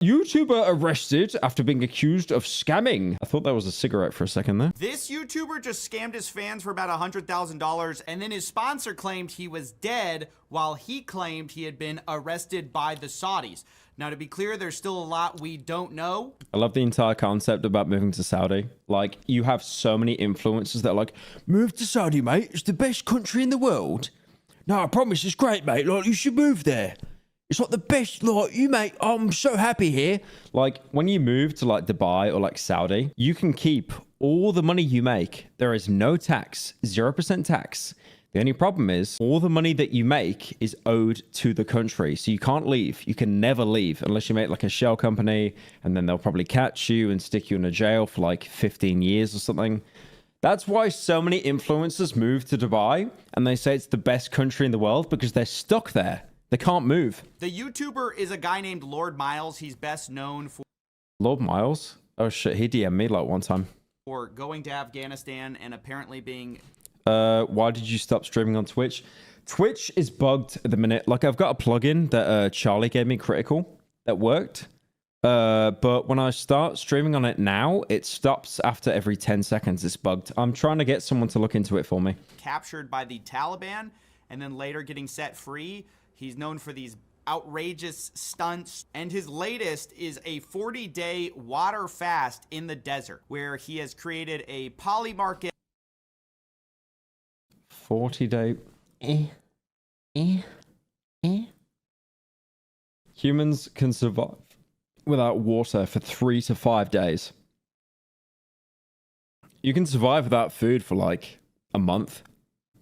YouTuber arrested after being accused of scamming. I thought that was a cigarette for a second there. This YouTuber just scammed his fans for about $100,000, and then his sponsor claimed he was dead while he claimed he had been arrested by the Saudis. Now, to be clear, there's still a lot we don't know. I love the entire concept about moving to Saudi. Like, you have so many influencers that are like, move to Saudi, mate. It's the best country in the world. No, I promise it's great, mate. Like, you should move there. It's like the best, like, you mate, I'm so happy here. Like, when you move to like Dubai or like Saudi, you can keep all the money you make. There is no tax, 0% tax. The only problem is all the money that you make is owed to the country. So you can't leave. You can never leave unless you make like a shell company, and then they'll probably catch you and stick you in a jail for like 15 years or something. That's why so many influencers move to Dubai and they say it's the best country in the world, because they're stuck there. They can't move. The YouTuber is a guy named Lord Miles. He's best known for Lord Miles? Oh shit, he DM'd me like one time. For going to Afghanistan and apparently being... Why did you stop streaming on Twitch? Twitch is bugged at the minute. Like, I've got a plugin that Charlie gave me, Critical, that worked. But when I start streaming on it now, it stops after every 10 seconds. It's bugged. I'm trying to get someone to look into it for me. Captured by the Taliban and then later getting set free. He's known for these outrageous stunts, and his latest is a 40-day water fast in the desert, where he has created a poly market. 40-day. Humans can survive without water for 3 to 5 days. You can survive without food for like a month,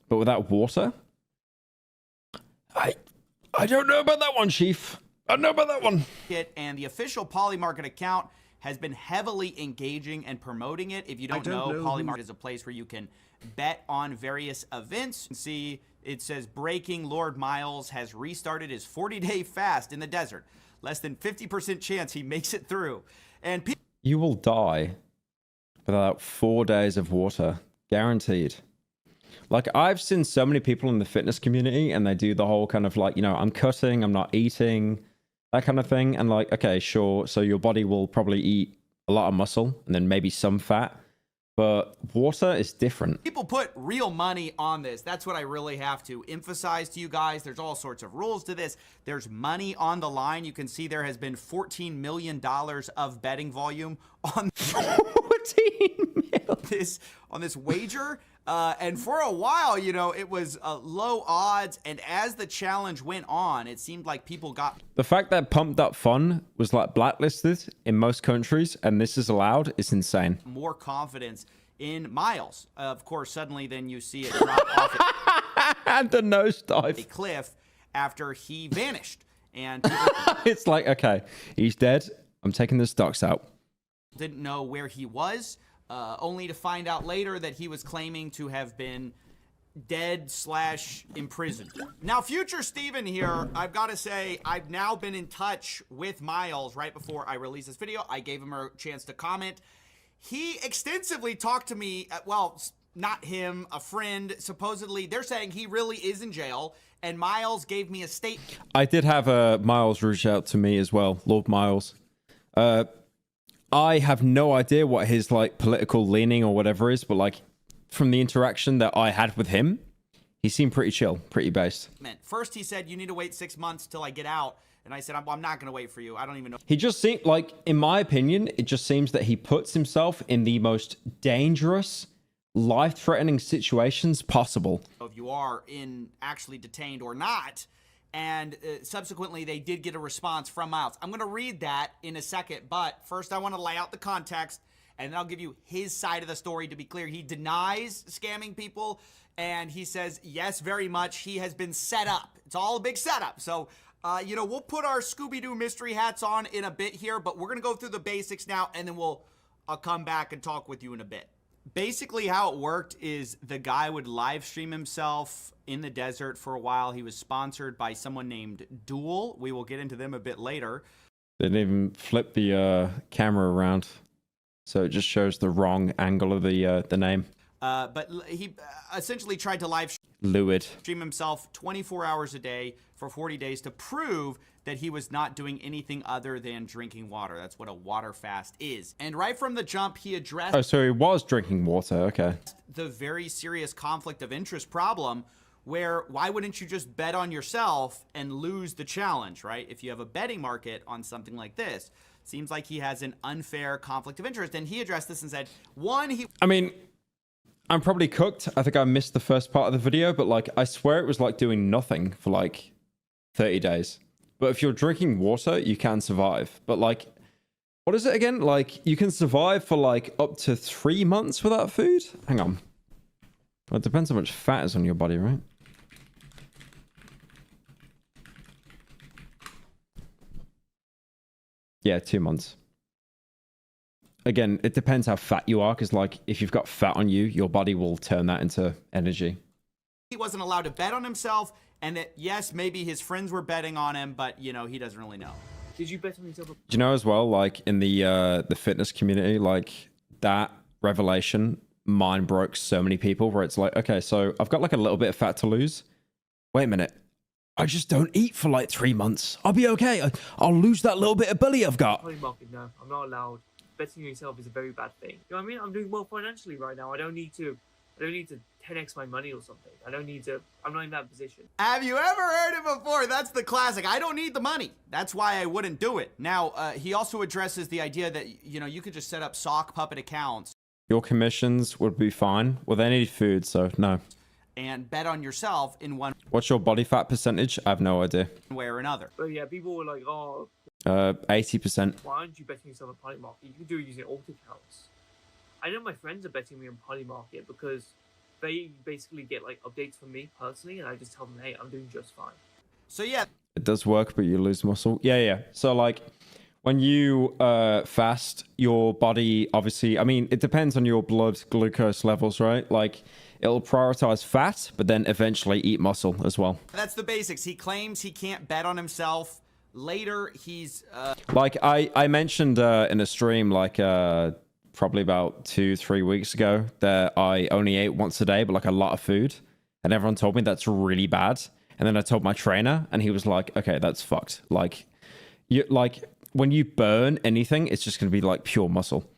but without water? I don't know about that one, Chief. I don't know about that one. And the official Polymarket account has been heavily engaging and promoting it. If you don't know, Polymarket is a place where you can bet on various events. See, it says breaking: Lord Miles has restarted his 40-day fast in the desert. Less than 50% chance he makes it through. And you will die without 4 days of water. Guaranteed. Like, I've seen so many people in the fitness community and they do the whole kind of like, you know, I'm cutting, I'm not eating, that kind of thing. And like, okay, sure. So your body will probably eat a lot of muscle and then maybe some fat, but water is different. People put real money on this. That's what I really have to emphasize to you guys. There's all sorts of rules to this. There's money on the line. You can see there has been $14 million of betting volume on 14 million. on this wager. And for a while, you know, it was low odds. And as the challenge went on, it seemed like people got... The fact that Pumped Up Fun was like blacklisted in most countries and this is allowed is insane. More confidence in Miles. Of course, suddenly then you see it drop off and the nosedive. A cliff after he vanished. And it's like, okay, he's dead. I'm taking the stocks out. Didn't know where he was. Only to find out later that he was claiming to have been dead / imprisoned. Now, future Steven here, I've got to say, I've now been in touch with Miles right before I released this video. I gave him a chance to comment. He extensively talked to me, well, not him, a friend. Supposedly, they're saying he really is in jail, and Miles gave me a statement. I did have Miles reach out to me as well, Lord Miles. I have no idea what his like political leaning or whatever is, but like from the interaction that I had with him, he seemed pretty chill, pretty based. First, he said, you need to wait 6 months till I get out. And I said, I'm not going to wait for you. I don't even know. He just seemed like, in my opinion, it just seems that he puts himself in the most dangerous, life-threatening situations possible. If you are actually detained or not. And subsequently, they did get a response from Miles. I'm going to read that in a second, but first I want to lay out the context, and then I'll give you his side of the story. To be clear, he denies scamming people, and he says, yes, very much, he has been set up. It's all a big setup. So, you know, we'll put our Scooby-Doo mystery hats on in a bit here, but we're going to go through the basics now, and then I'll come back and talk with you in a bit. Basically, how it worked is the guy would live stream himself in the desert for a while. He was sponsored by someone named Duel. We will get into them a bit later. They didn't even flip the camera around, so it just shows the wrong angle of the name. But he essentially tried to live stream himself 24 hours a day for 40 days to prove that he was not doing anything other than drinking water. That's what a water fast is. And right from the jump, he addressed Oh, so he was drinking water. Okay. the very serious conflict of interest problem, where why wouldn't you just bet on yourself and lose the challenge, right? If you have a betting market on something like this, seems like he has an unfair conflict of interest. And he addressed this and said, I mean, I'm probably cooked. I think I missed the first part of the video, but like, I swear it was like doing nothing for like 30 days. But if you're drinking water, you can survive. But like, what is it again? Like, you can survive for like up to 3 months without food? Hang on. Well, it depends how much fat is on your body, right? Yeah, 2 months. Again, it depends how fat you are, because like if you've got fat on you, your body will turn that into energy. he wasn't allowed to bet on himself, and that, yes, maybe his friends were betting on him, but, you know, he doesn't really know. Did you bet on yourself? Do you know as well, like in the fitness community, like that revelation mind broke so many people where it's like, okay, so I've got like a little bit of fat to lose. Wait a minute. I just don't eat for like 3 months. I'll be okay. I'll lose that little bit of belly I've got. Holy market, no, I'm not allowed. Betting on yourself is a very bad thing. You know what I mean? I'm doing well financially right now. I don't need to 10x my money or something. I'm not in that position. Have you ever heard it before? That's the classic. I don't need the money. That's why I wouldn't do it. Now, he also addresses the idea that, you know, you could just set up sock puppet accounts. Your commissions would be fine. Well, they need food, so no. And bet on yourself in one What's your body fat percentage? I have no idea. way or another. But yeah, people were like, oh, 80%. why aren't you betting yourself on Polymarket? You can do it using alt accounts. I know my friends are betting me on Polymarket because they basically get like updates from me personally, and I just tell them, hey, I'm doing just fine. So yeah, It does work, but you lose muscle. Yeah. So like when you fast, your body obviously, I mean, it depends on your blood glucose levels, right? Like it'll prioritize fat, but then eventually eat muscle as well. that's the basics. He claims he can't bet on himself. Later, he's Like I mentioned in a stream like probably about 2-3 weeks ago that I only ate once a day, but like a lot of food, and everyone told me that's really bad. And then I told my trainer, and he was like, "Okay, that's fucked. Like, you like when you burn anything, it's just gonna be like pure muscle."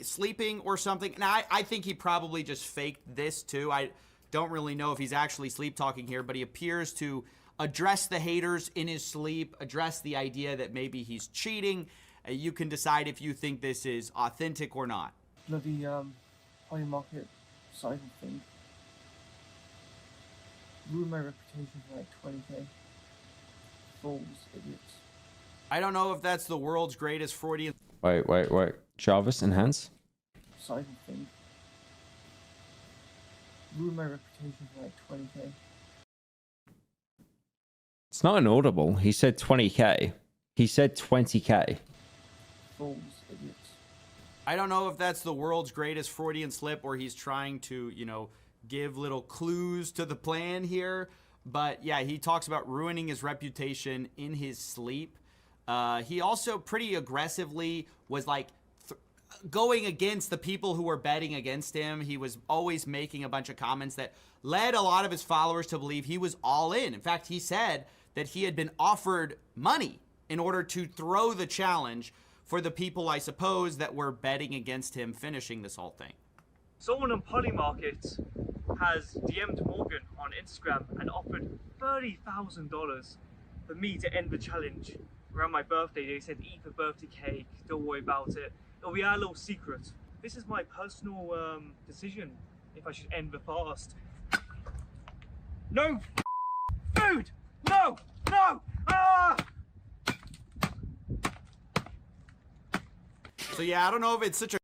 sleeping or something. Now, I think he probably just faked this too. I don't really know if he's actually sleep talking here, but he appears to address the haters in his sleep, address the idea that maybe he's cheating. You can decide if you think this is authentic or not. Bloody Polymarket cycle thing ruined my reputation for like 20k. Fools, idiots. I don't know if that's the world's greatest Freudian. Wait. Jarvis, enhance. Cycle thing ruined my reputation for like 20k. It's not inaudible. He said 20k. He said 20k. Fools, idiots. I don't know if that's the world's greatest Freudian slip, or he's trying to, you know, give little clues to the plan here. But yeah, he talks about ruining his reputation in his sleep. He also pretty aggressively was like going against the people who were betting against him. He was always making a bunch of comments that led a lot of his followers to believe he was all in. In fact, he said that he had been offered money in order to throw the challenge for the people, I suppose, that were betting against him finishing this whole thing. Someone on Polymarket has DM'd Morgan on Instagram and offered $30,000 for me to end the challenge around my birthday. They said, eat the birthday cake, don't worry about it. It'll be our little secret. This is my personal decision if I should end the fast. No food! No! Ah! So yeah, I don't know if it's such a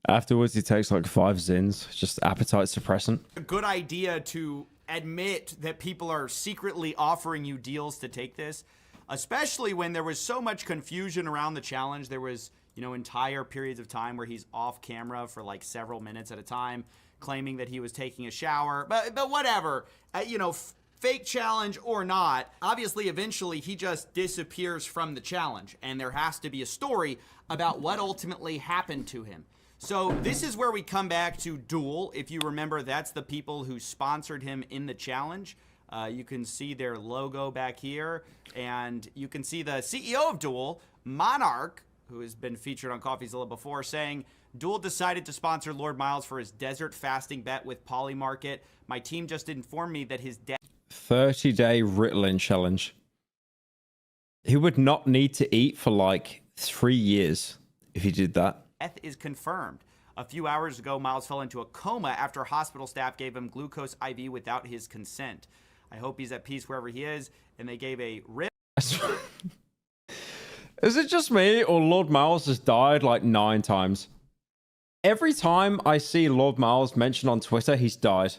Afterwards, he takes like 5 Zins, just appetite suppressant. good idea to admit that people are secretly offering you deals to take this, especially when there was so much confusion around the challenge. There was, you know, entire periods of time where he's off camera for like several minutes at a time, claiming that he was taking a shower. But whatever, you know, fake challenge or not, obviously eventually he just disappears from the challenge, and there has to be a story about what ultimately happened to him. So this is where we come back to Duel. If you remember, that's the people who sponsored him in the challenge. You can see their logo back here, and you can see the CEO of Duel, Monarch, who has been featured on CoffeeZilla before, saying, Duel decided to sponsor Lord Miles for his desert fasting bet with Polymarket. My team just informed me that his 30-day Ritalin challenge. He would not need to eat for like 3 years if he did that. death is confirmed. A few hours ago, Miles fell into a coma after hospital staff gave him glucose IV without his consent. I hope he's at peace wherever he is, and they gave a rip. Is it just me, or Lord Miles has died like 9 times? Every time I see Lord Miles mentioned on Twitter, he's died.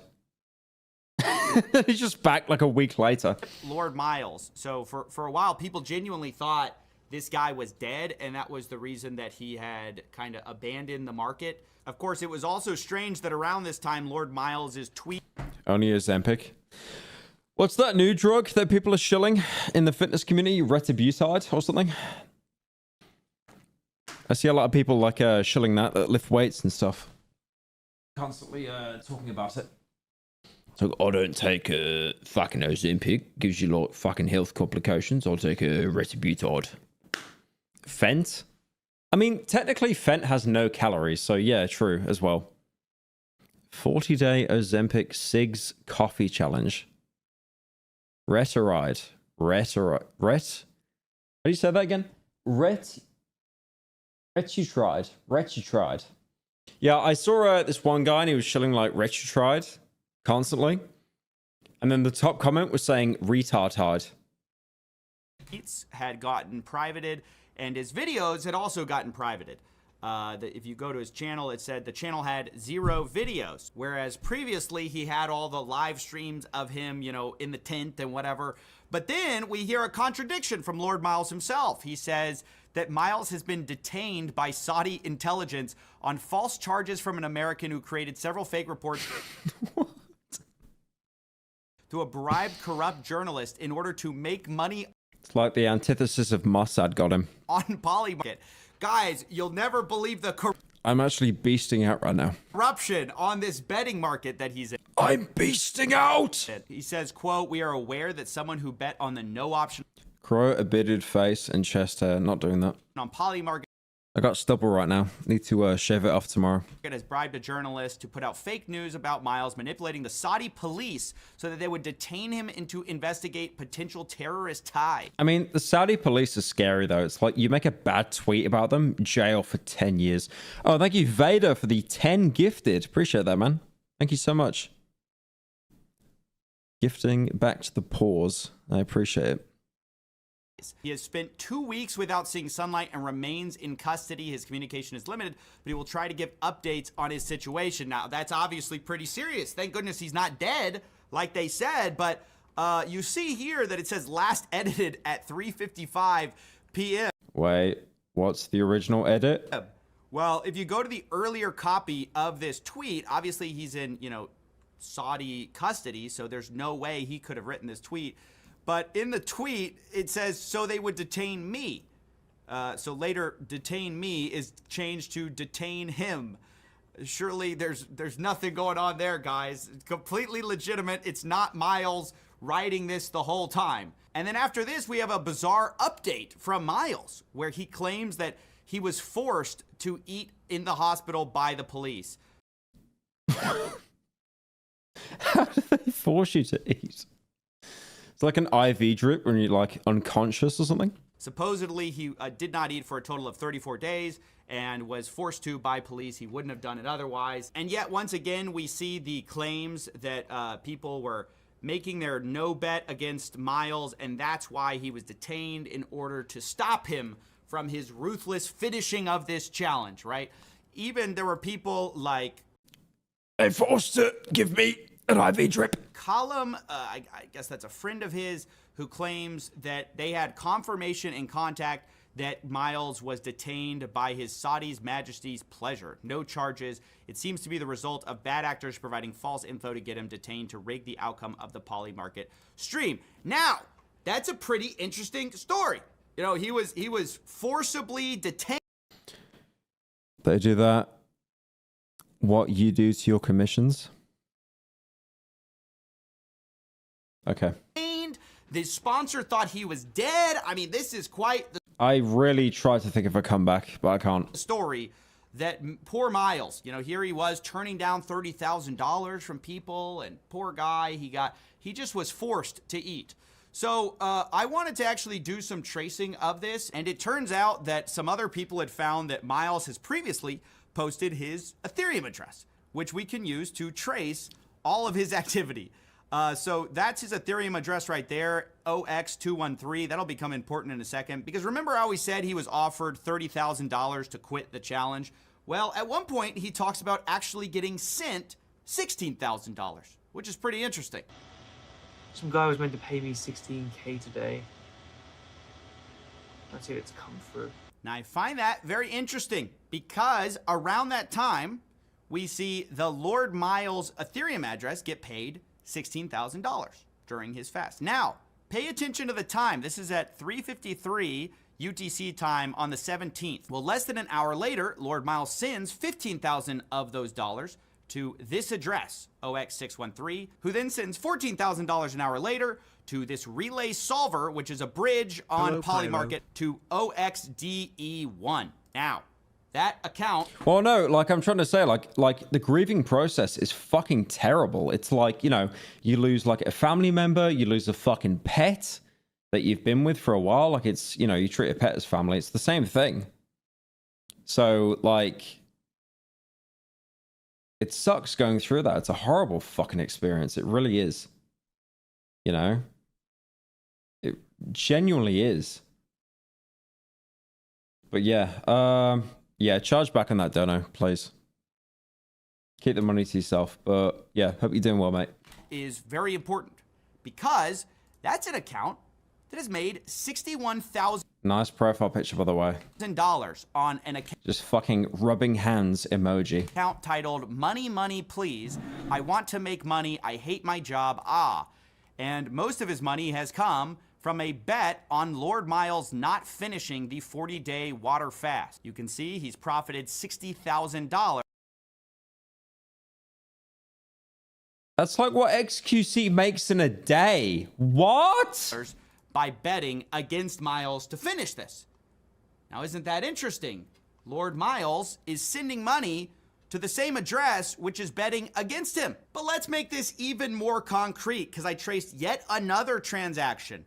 He's just back like a week later. Lord Miles. So for a while, people genuinely thought this guy was dead, and that was the reason that he had kind of abandoned the market. Of course, it was also strange that around this time, Lord Miles is tweeting. Only Ozempic. What's that new drug that people are shilling in the fitness community? Retributide or something? I see a lot of people like shilling that lift weights and stuff. Constantly talking about it. So I don't take a fucking Ozempic. Gives you like fucking health complications. I'll take a Retributide. Fent? I mean, technically Fent has no calories, so yeah, true as well. 40-day Ozempic SIGs coffee challenge. Retiride. How do you say that again? Retutride. Yeah, I saw this one guy and he was shilling like Retutride constantly. And then the top comment was saying retardhide. Had gotten privated, and his videos had also gotten privated. If you go to his channel, it said the channel had 0 videos, whereas previously he had all the live streams of him, you know, in the tent and whatever. But then we hear a contradiction from Lord Miles himself. He says that Miles has been detained by Saudi intelligence on false charges from an American who created several fake reports to a bribed corrupt journalist in order to make money. It's like the antithesis of Mossad got him. On Polymarket. Guys, you'll never believe the I'm actually beasting out right now. corruption on this betting market that he's in. I'm beasting out! He says, quote, we are aware that someone who bet on the no option Crow, a bearded face, and chest hair. Not doing that. on Polymarket I got stubble right now. Need to shave it off tomorrow. has bribed a journalist to put out fake news about Miles, manipulating the Saudi police so that they would detain him and to investigate potential terrorist ties. I mean, the Saudi police are scary, though. It's like you make a bad tweet about them, jail for 10 years. Oh, thank you, Vader, for the 10 gifted. Appreciate that, man. Thank you so much. Gifting back to the pause. I appreciate it. He has spent 2 weeks without seeing sunlight and remains in custody. His communication is limited, but he will try to give updates on his situation. Now, that's obviously pretty serious. Thank goodness he's not dead, like they said, but you see here that it says last edited at 3:55 p.m. Wait, what's the original edit? Well, if you go to the earlier copy of this tweet, obviously he's in, Saudi custody, so there's no way he could have written this tweet. But in the tweet, it says, so they would detain me. So later, detain me is changed to detain him. Surely there's nothing going on there, guys. It's completely legitimate. It's not Miles writing this the whole time. And then after this, we have a bizarre update from Miles, where he claims that he was forced to eat in the hospital by the police. How do they force you to eat? It's like an IV drip when you're like unconscious or something. Supposedly, he did not eat for a total of 34 days and was forced to by police. He wouldn't have done it otherwise. And yet, once again, we see the claims that people were making their no bet against Miles, and that's why he was detained in order to stop him from his ruthless finishing of this challenge, right? Even there were people like... They forced to give me an IV drip. Column, I guess that's a friend of his, who claims that they had confirmation and contact that Miles was detained by his Saudi's Majesty's pleasure. No charges. It seems to be the result of bad actors providing false info to get him detained to rig the outcome of the Polymarket stream. Now, that's a pretty interesting story. He was forcibly detained. They do that. What you do to your commissions? Okay. The sponsor thought he was dead. I mean, this is quite the I really tried to think of a comeback, but I can't. story that poor Miles, you know, here he was turning down $30,000 from people, and poor guy, he just was forced to eat. So I wanted to actually do some tracing of this, and it turns out that some other people had found that Miles has previously posted his Ethereum address, which we can use to trace all of his activity. So that's his Ethereum address right there, OX213. That'll become important in a second, because remember how we said he was offered $30,000 to quit the challenge? Well, at one point he talks about actually getting sent $16,000, which is pretty interesting. Some guy was meant to pay me 16K today. Let's see if it's come through. Now I find that very interesting, because around that time we see the Lord Miles Ethereum address get paid $16,000 during his fast. Now, pay attention to the time. This is at 3:53 UTC time on the 17th. Well, less than an hour later, Lord Miles sends 15,000 of those dollars to this address, OX613, who then sends $14,000 an hour later to this relay solver, which is a bridge on Polymarket, to OXDE1. Now, that account. Well, no, like I'm trying to say, like the grieving process is fucking terrible. It's like, you know, you lose like a family member, you lose a fucking pet that you've been with for a while. Like it's, you know, you treat a pet as family. It's the same thing. So like, it sucks going through that. It's a horrible fucking experience. It really is. You know, it genuinely is. But yeah, yeah, charge back on that dono, please. Keep the money to yourself. But yeah, hope you're doing well, mate. Is very important, because that's an account that has made $61,000 Nice profile picture, by the way. on an Just fucking rubbing hands emoji. account titled Money, Money, Please. I want to make money. I hate my job. And most of his money has come from a bet on Lord Miles not finishing the 40-day water fast. You can see he's profited $60,000. That's like what XQC makes in a day. What? By betting against Miles to finish this. Now, isn't that interesting? Lord Miles is sending money to the same address, which is betting against him. But let's make this even more concrete, because I traced yet another transaction.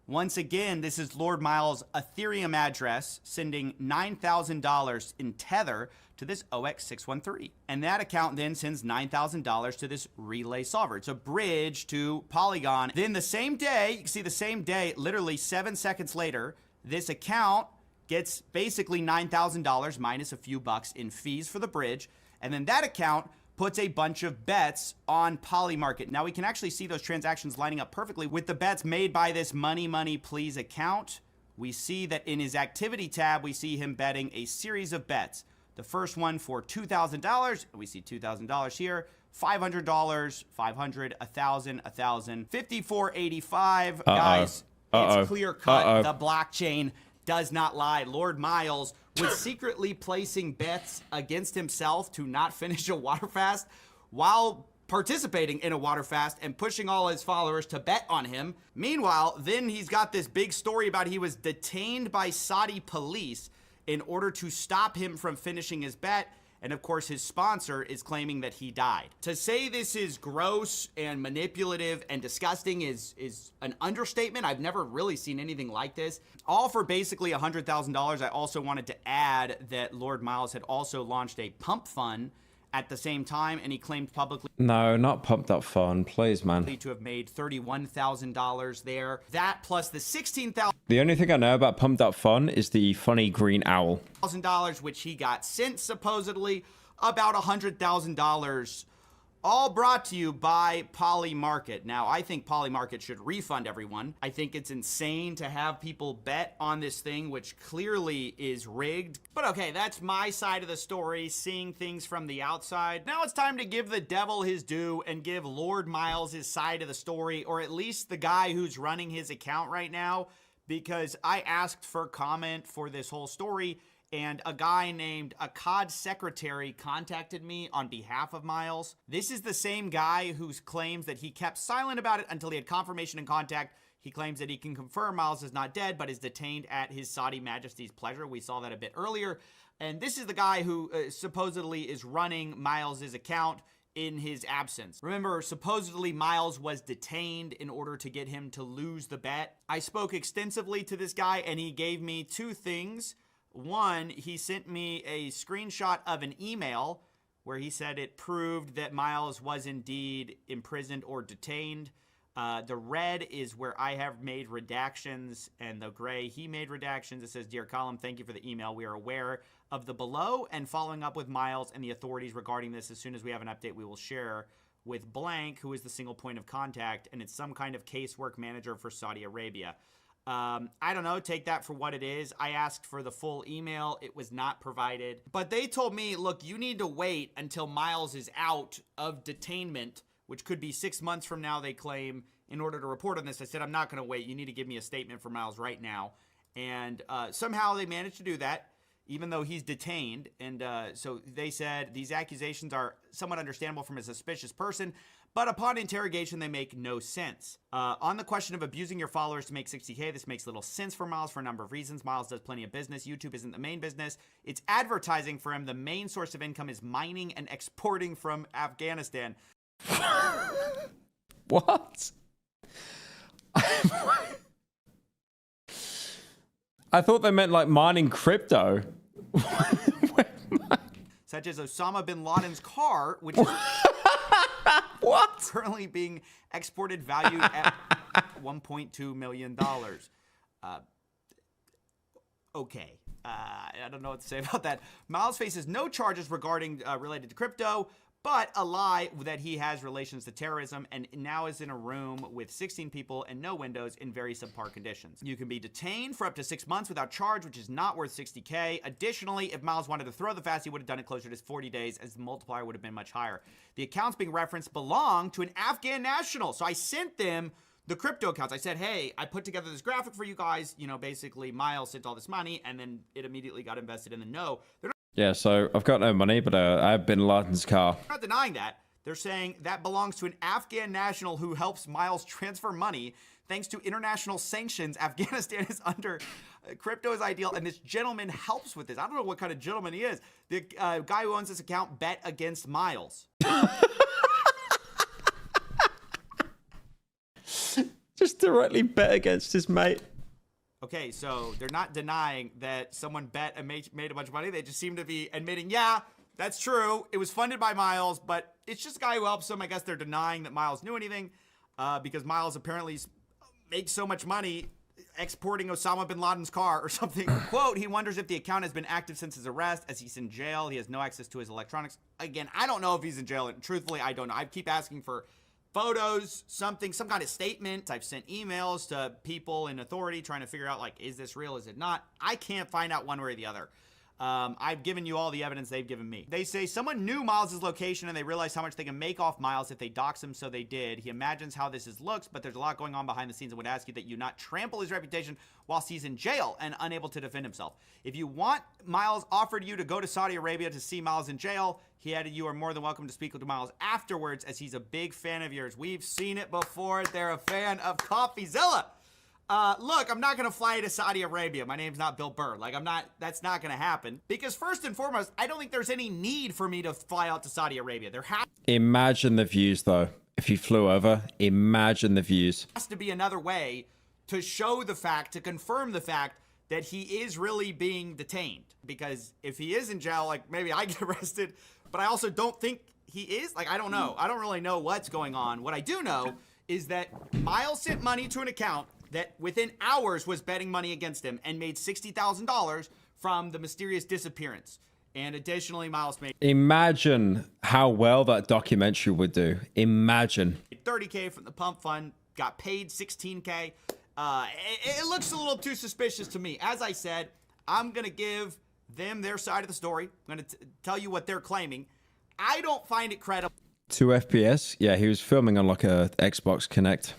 Once again, this is Lord Miles' Ethereum address sending $9,000 in Tether to this OX613. And that account then sends $9,000 to this relay solver. It's a bridge to Polygon. Then the same day, you can see the same day, literally 7 seconds later, this account gets basically $9,000 minus a few bucks in fees for the bridge. And then that account puts a bunch of bets on Polymarket. Now we can actually see those transactions lining up perfectly with the bets made by this Money, Money, Please account. We see that in his activity tab, we see him betting a series of bets. The first one for $2,000, we see $2,000 here, $500, $500, $1,000, $1,000, $54.85. Guys, it's clear cut. The blockchain does not lie. Lord Miles was secretly placing bets against himself to not finish a water fast while participating in a water fast and pushing all his followers to bet on him. Meanwhile, then he's got this big story about he was detained by Saudi police in order to stop him from finishing his bet. And of course, his sponsor is claiming that he died. To say this is gross and manipulative and disgusting is an understatement. I've never really seen anything like this. All for basically $100,000. I also wanted to add that Lord Miles had also launched a pump fund at the same time, and he claimed publicly No, not pumped up fun, please, man. to have made $31,000 there. That plus the $16,000 The only thing I know about pumped up fun is the funny green owl. which he got sent supposedly, about $100,000, all brought to you by Polymarket. Now, I think Polymarket should refund everyone. I think it's insane to have people bet on this thing, which clearly is rigged. But okay, that's my side of the story, seeing things from the outside. Now it's time to give the devil his due and give Lord Miles his side of the story, or at least the guy who's running his account right now, because I asked for comment for this whole story, and a guy named Akkad Secretary contacted me on behalf of Miles. This is the same guy who claims that he kept silent about it until he had confirmation and contact. He claims that he can confirm Miles is not dead, but is detained at his Saudi Majesty's pleasure. We saw that a bit earlier. And this is the guy who supposedly is running Miles's account in his absence. Remember, supposedly Miles was detained in order to get him to lose the bet. I spoke extensively to this guy, and he gave me two things. One, he sent me a screenshot of an email where he said it proved that Miles was indeed imprisoned or detained. The red is where I have made redactions, and the gray, he made redactions. It says, "Dear Column, thank you for the email. We are aware of the below and following up with Miles and the authorities regarding this. As soon as we have an update, we will share with blank, who is the single point of contact, and it's some kind of casework manager for Saudi Arabia." I don't know, take that for what it is. I asked for the full email. It was not provided. But they told me, look, you need to wait until Miles is out of detainment, which could be 6 months from now, they claim, in order to report on this. I said, I'm not going to wait. You need to give me a statement for Miles right now. And somehow they managed to do that, even though he's detained. And so they said these accusations are somewhat understandable from a suspicious person, but upon interrogation, they make no sense. On the question of abusing your followers to make 60K, this makes little sense for Miles for a number of reasons. Miles does plenty of business. YouTube isn't the main business. It's advertising for him. The main source of income is mining and exporting from Afghanistan. What? I thought they meant like mining crypto. Such as Osama bin Laden's car, which is What? currently being exported, valued at $1.2 million. Okay. I don't know what to say about that. Miles faces no charges regarding related to crypto, but a lie that he has relations to terrorism, and now is in a room with 16 people and no windows in very subpar conditions. You can be detained for up to 6 months without charge, which is not worth 60K. Additionally, if Miles wanted to throw the fast, he would have done it closer to 40 days, as the multiplier would have been much higher. The accounts being referenced belong to an Afghan national. So I sent them the crypto accounts. I said, hey, I put together this graphic for you guys. You know, basically Miles sent all this money, and then it immediately got invested in the no. They're Yeah, so I've got no money, but I have bin Laden's car. not denying that. They're saying that belongs to an Afghan national who helps Miles transfer money. Thanks to international sanctions, Afghanistan is under crypto is ideal, and this gentleman helps with this. I don't know what kind of gentleman he is. The guy who owns this account bet against Miles. Just directly bet against his mate. Okay, so they're not denying that someone bet and made a bunch of money. They just seem to be admitting, yeah, that's true. It was funded by Miles, but it's just a guy who helps him. I guess they're denying that Miles knew anything because Miles apparently makes so much money exporting Osama bin Laden's car or something. Quote, he wonders if the account has been active since his arrest. As he's in jail, he has no access to his electronics. Again, I don't know if he's in jail. And truthfully, I don't know. I keep asking for photos, some kind of statement. I've sent emails to people in authority trying to figure out, like, is this real? Is it not? I can't find out one way or the other. I've given you all the evidence they've given me. They say someone knew Miles' location and they realized how much they can make off Miles if they dox him, so they did. He imagines how this looks, but there's a lot going on behind the scenes and would ask you that you not trample his reputation whilst he's in jail and unable to defend himself. If you want, Miles offered you to go to Saudi Arabia to see Miles in jail. He added, you are more than welcome to speak with Miles afterwards, as he's a big fan of yours. We've seen it before. They're a fan of CoffeeZilla. Look, I'm not going to fly to Saudi Arabia. My name's not Bill Burr. Like, that's not going to happen. Because first and foremost, I don't think there's any need for me to fly out to Saudi Arabia. There Imagine the views, though. If you flew over, imagine the views. has to be another way to show the fact, to confirm the fact that he is really being detained. Because if he is in jail, like, maybe I get arrested, but I also don't think he is. Like, I don't know. I don't really know what's going on. What I do know is that Miles sent money to an account that within hours was betting money against him and made $60,000 from the mysterious disappearance. And additionally, Miles made Imagine how well that documentary would do. Imagine. 30K from the pump fund, got paid 16K. It looks a little too suspicious to me. As I said, I'm going to give them their side of the story. I'm going to tell you what they're claiming. I don't find it credible 2 FPS? Yeah, he was filming on like a Xbox Connect.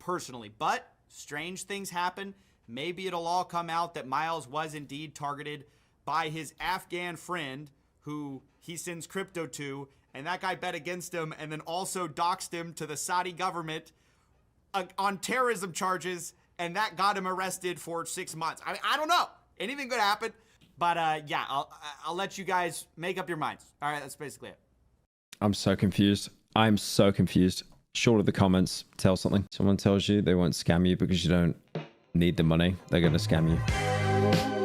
personally, but strange things happen. Maybe it'll all come out that Miles was indeed targeted by his Afghan friend who he sends crypto to, and that guy bet against him and then also doxed him to the Saudi government on terrorism charges, and that got him arrested for 6 months. I mean, I don't know. Anything could happen. But yeah, I'll let you guys make up your minds. All right, that's basically it. I'm so confused. I'm so confused. Short of the comments, tell something. Someone tells you they won't scam you because you don't need the money. They're going to scam you.